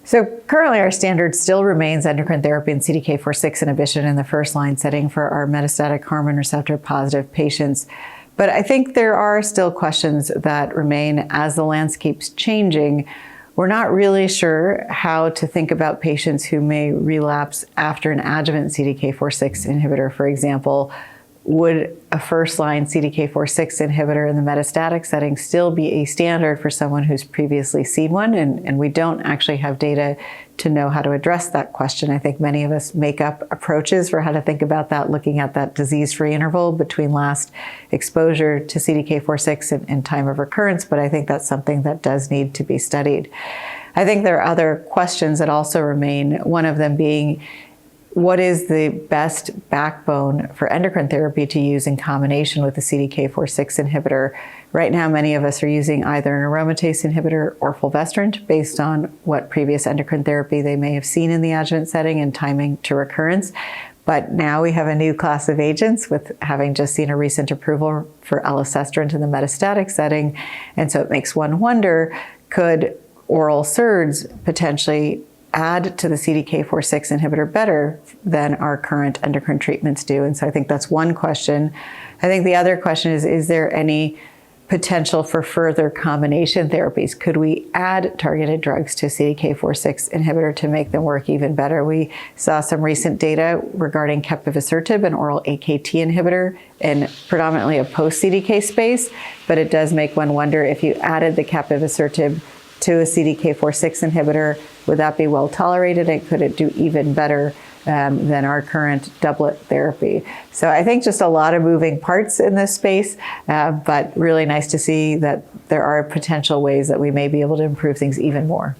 So currently our standard still remains endocrine therapy and CDK4/6 inhibition in the first line setting for our metastatic hormone receptor positive patients. But I think there are still questions that remain as the landscape's changing. We're not really sure how to think about patients who may relapse after an adjuvant CDK4/6 inhibitor, for example. Would a first-line CDK4/6 inhibitor in the metastatic setting still be a standard for someone who's previously seen one? And we don't actually have data to know how to address that question. I think many of us make up approaches for how to think about that, looking at that disease-free interval between last exposure to CDK4/6 and time of recurrence, but I think that's something that does need to be studied. I think there are other questions that also remain, one of them being, what is the best backbone for endocrine therapy to use in combination with the CDK4/6 inhibitor? Right now, many of us are using either an aromatase inhibitor or fulvestrant based on what previous endocrine therapy they may have seen in the adjuvant setting and timing to recurrence. But now we have a new class of agents with having just seen a recent approval for elacestrant in the metastatic setting. And so it makes one wonder, could oral SERDs potentially add to the CDK4/6 inhibitor better than our current endocrine treatments do? And so I think that's one question. I think the other question is there any potential for further combination therapies? Could we add targeted drugs to CDK4/6 inhibitor to make them work even better? We saw some recent data regarding Capivasertib, an oral AKT inhibitor, in predominantly a post-CDK space, but it does make one wonder, if you added the Capivasertib to a CDK4/6 inhibitor, would that be well tolerated, and could it do even better than our current doublet therapy? So I think just a lot of moving parts in this space, but really nice to see that there are potential ways that we may be able to improve things even more.